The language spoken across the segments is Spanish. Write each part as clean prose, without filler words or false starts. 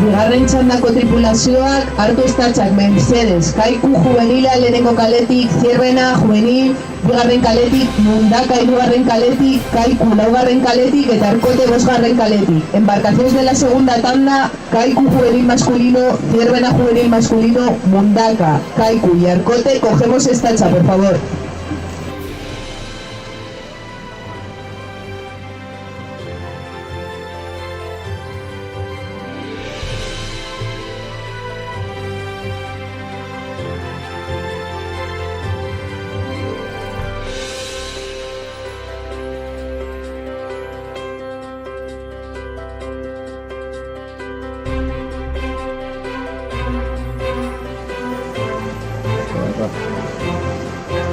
Bigarren txandako tripulazioak hartu estatxak Mercedes, Kaiku juvenila lehenengo kaletik, Zierbena juvenil, bigarren kaletik, Mundaka hirugarren kaletik, Kaiku laugarren kaletik eta Arkote bosgarren kaletik. Embarcaciones de la segunda tanda, Kaiku juvenil masculino, Zierbena juvenil masculino, Mundaka, Kaiku y Arkote, cogemos estatxa, por favor.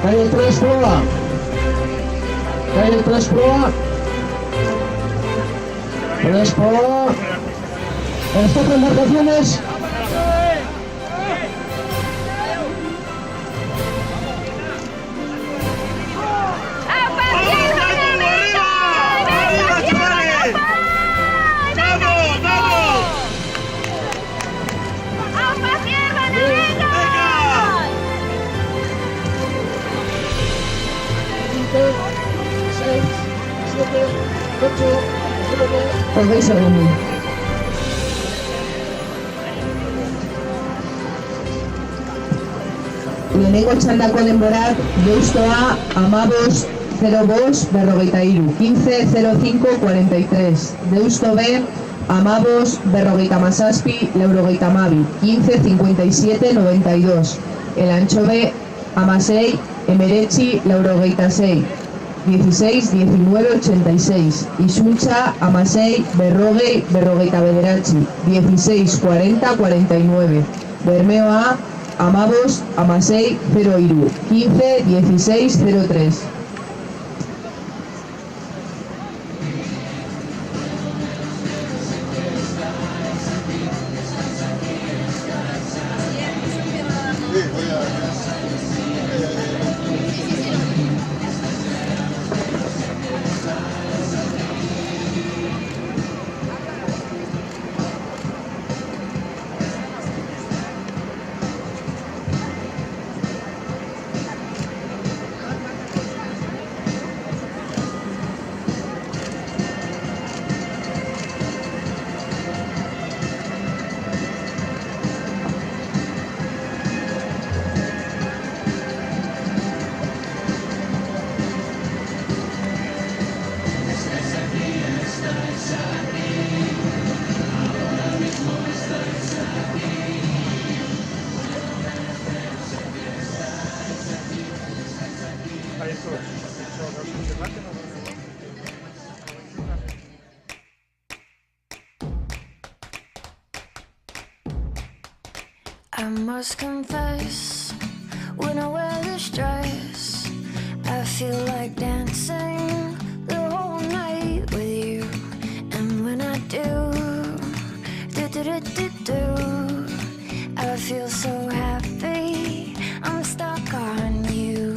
Calle 3 proa. Calle 3 proa. 3 proa. Estas embarcaciones. Podéis reunir. Lehenengo txandako denborak deustoa amabos 0-5 berrogeita-hiru, 15-05-43. Deusto B amabos berrogeita-mazazpi laurogeita-hamabi, 15-57-92. El ancho B amasei emeretzi laurogeita-sei, 16-19-86. Izuntza amasei berrogei berrogeita-bederatzi, 16-40-49. Bermeo A amabos amasei 0-hiru, 15-16-03. I must confess, when I wear this dress, I feel like dancing the whole night with you. And when I do, I feel so happy, I'm stuck on you.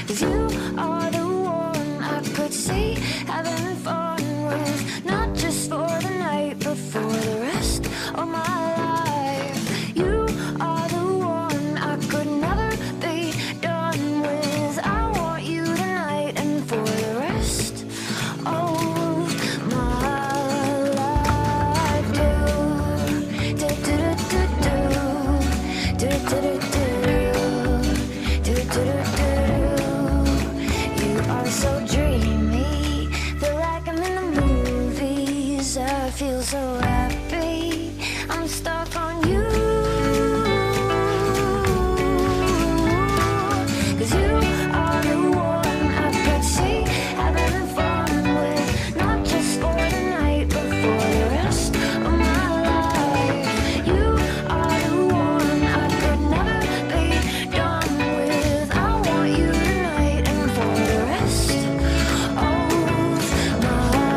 'Cause you are the one I could see having fun with, not just for the night, but for the rest of my life. You are the one I could never be done with. I want you tonight and for the rest of my life. You are so dreamy, feel like I'm in the movies. I feel so happy, I'm stuck on you. 'Cause you are the one I could see having fun with, not just for the night, but for the rest of my life. You are the one I could never be done with. I want you tonight and for the rest of my life.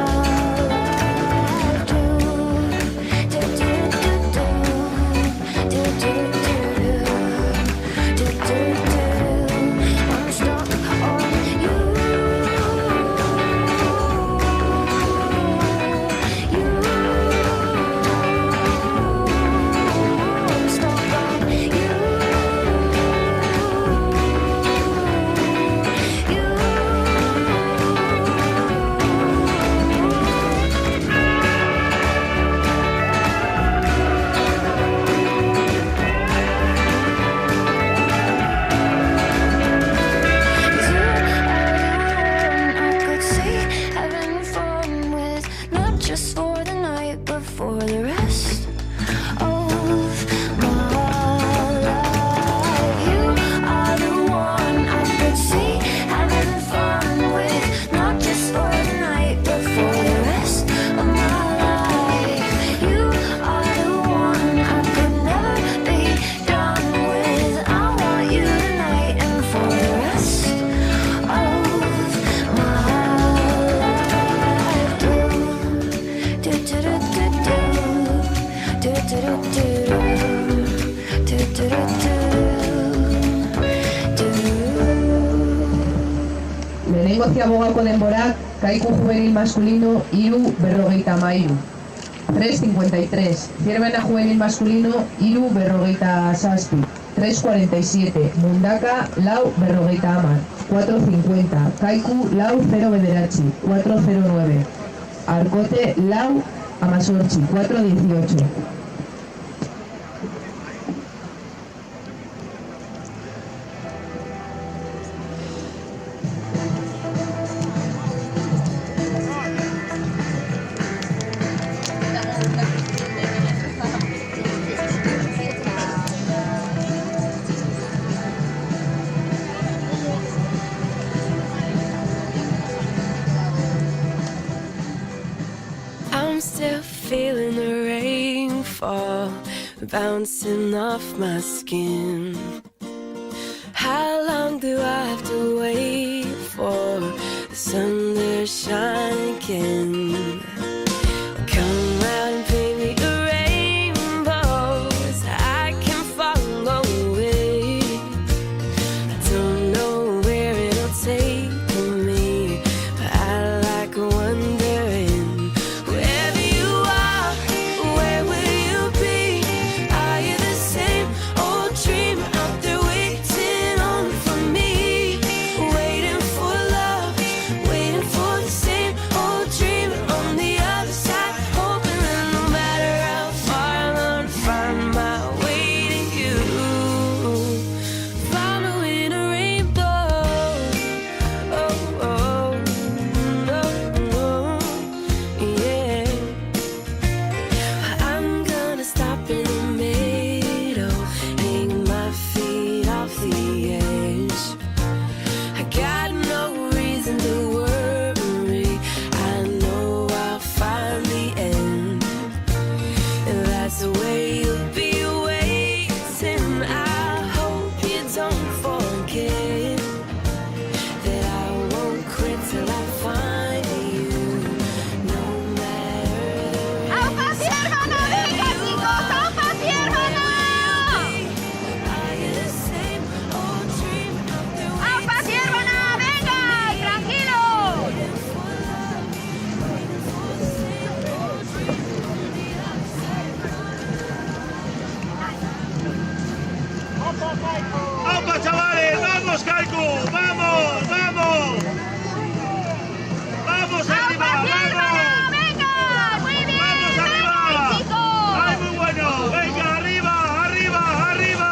Lehenengo ziabogako denborak, kaiku juvenil masculino, 3:53. 3:53. Zierbena juvenil masculino, 3:57. 3:47. Mundaka, 4:50. 4:50. Kaiku, 0:9. 4:09. Arkote, 4:18. 4:18. I'm still feeling the rain fall, bouncing off my skin. How long do I have to wait for the sun to shine again? Come out and paint me a rainbow so I can follow it. I don't know where it'll take me, but I like wondering. Wherever you are, where will you be? Are you the same old dream out there waiting only for me? Waiting for love, waiting for the same old dream on the other side, hoping that no matter how far I'm gonna find my way to you. Following a rainbow, oh, oh, no, oh, yeah. I'm gonna stop in the middle, hang my feet off the edge. I got no reason to worry, I know I'll find the end. And that's the way you'll be waiting. I hope you don't forget that I won't quit till I find you, no matter the ¡Aupa, Siervana! ¡Venga, chicos! ¡Aupa, Siervana! Are you the same old dream out there ¡Aupa, Siervana! ¡Venga! ¡Tranquilo! ¡Vamos, chavales! ¡Vamos, Kaiku! ¡Vamos! ¡Vamos! ¡Vamos arriba! ¡Aupa, Siervana! ¡Vamos! ¡Venga! ¡Muy bien! ¡Vamos ¡Venga, arriba! chicos! ¡Ay, muy bueno! ¡Venga, arriba! ¡Arriba! ¡Arriba!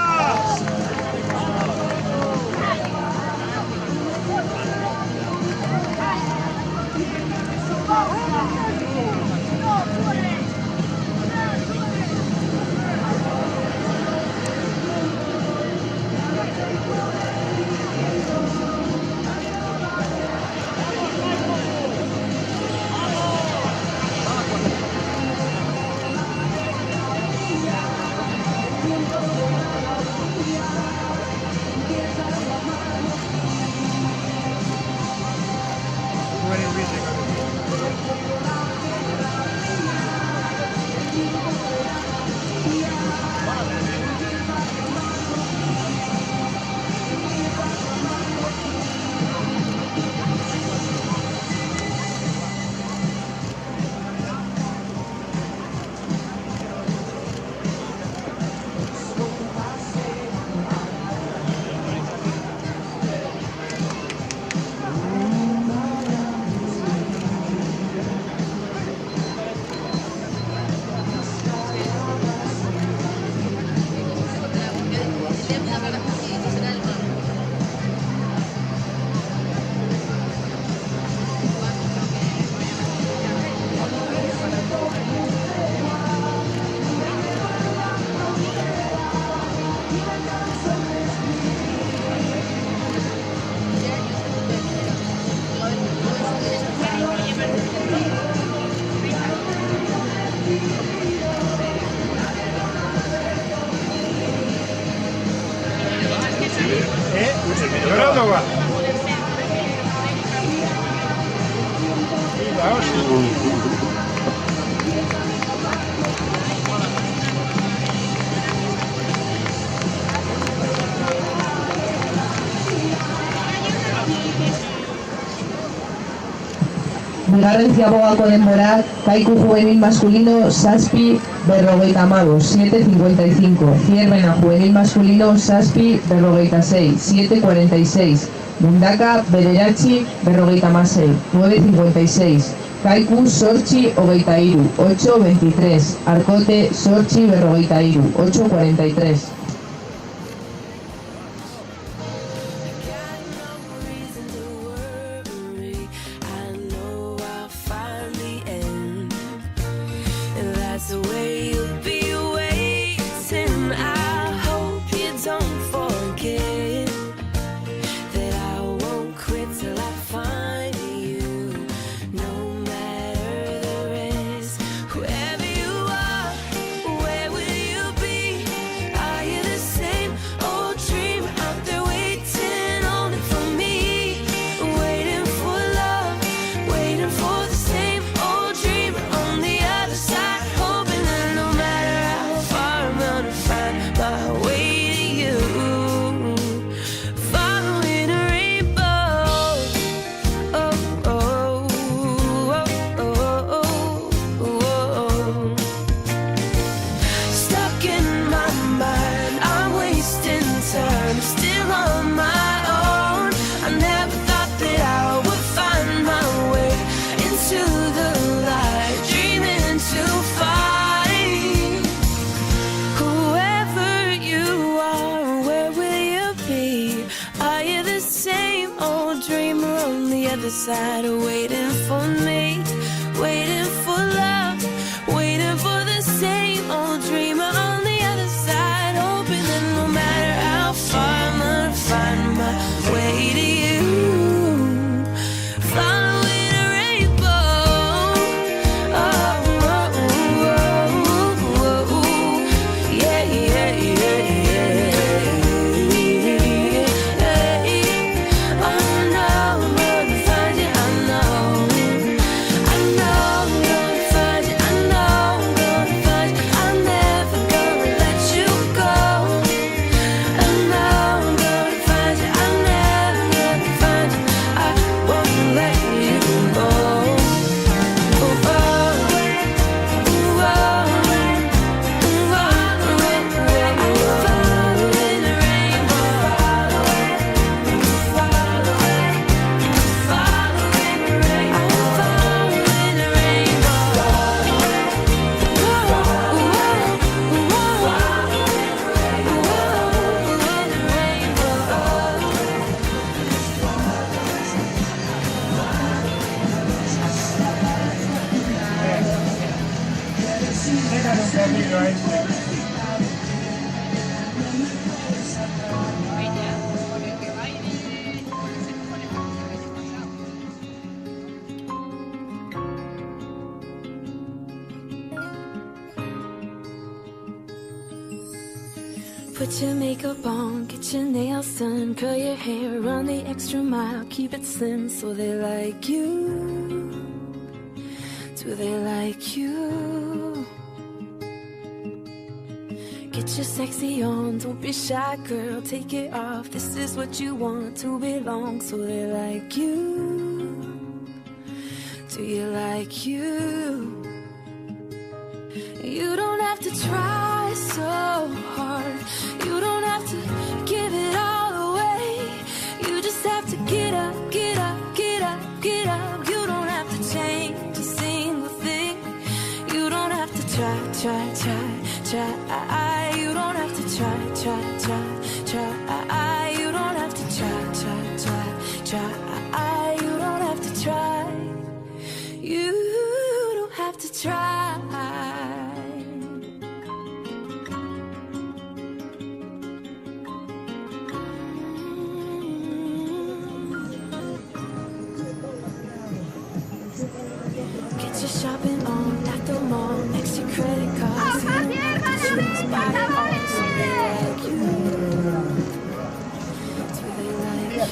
bigarren ziabogako denborak, kaiku juvenil masculino, zazpi, 55, 7.55. Zierbena juvenil masculino, zazpi, 56, 7.46. Mundaka, bederatzi, 56, 9.56. Kaiku, zortzi, 23, 8.23. Arkote, zortzi, 23, 8.43. Side waiting for me, waiting for love, waiting for the same old dreamer on the other side, hoping that no matter how far I'm gonna find my way to you, following a rainbow. Oh, oh, oh, oh, oh. Yeah, yeah, yeah, yeah. Oh no. Put your makeup on, get your nails done, curl your hair, run the extra mile, keep it slim so they like you. Do they like you? Get your sexy on, don't be shy, girl, take it off. This is what you want to belong, so they like you. Do you like you? You don't have to try so hard. You don't have to give it all away. You just have to get up, get up, get up, get up. You don't have to change a single thing. You don't have to try, try, try, try. You don't have to try, try, try, try. You don't have to try, try, try, try. You don't have to try. You don't have to try. Get your shopping on at the mall, next your credit cards. You don't have to choose, buy it all, so they like you. Do they like you?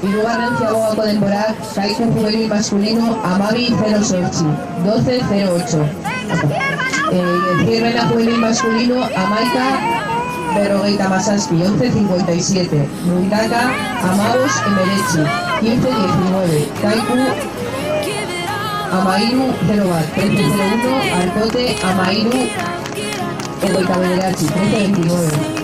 Hirugarren ziabogako denborak, kaiku juvenil masculino, amabi 08, 12.08. Zierbena juvenil masculino, amaika, 57, 11.57. Mundaka, amabos, emeretzi. 15-19, Kaiku Amairu 0-bat, 13-01, Arkote Amairu Ogoita Bederatzi, 13-29.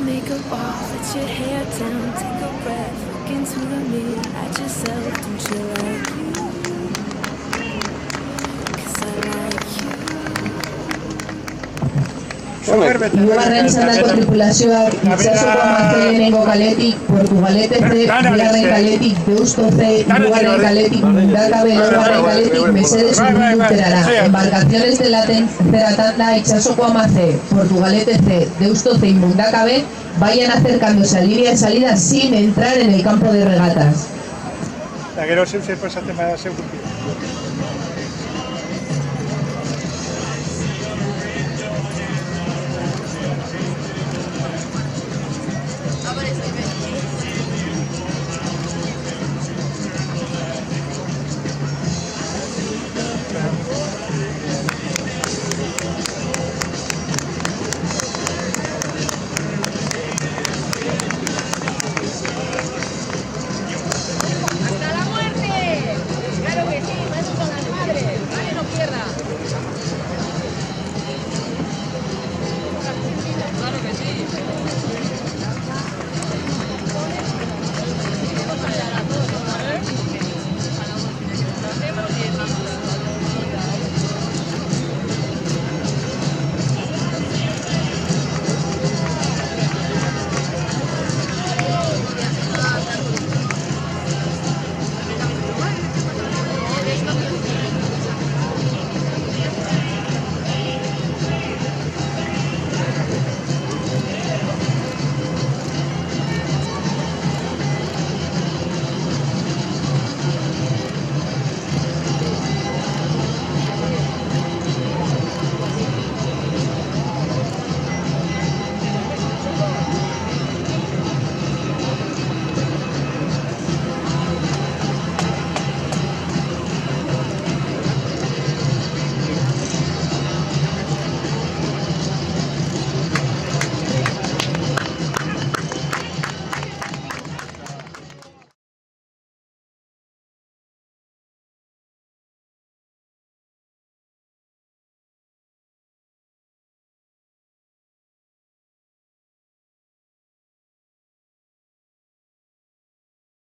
Makeup off, let your hair down, take a breath, look into the mirror at yourself, don't you like you? 'Cause I like you. Hirugarren txandako tripulazioak itsasoko amazte lehenengo kaletik, Portugalete C, bigarren kaletik, Deusto C, hirugarren kaletik, Mundakabe laugarren kaletik, Mesedes urbilduterara. Embarcaciones de la tercera tanda, itsasoko amazte, Portugalete C, Deusto C y Mundakabe vayan acercándose a línea de salida sin entrar en el campo de regatas. Gero zeu zer pasatzen bada zeu guzti.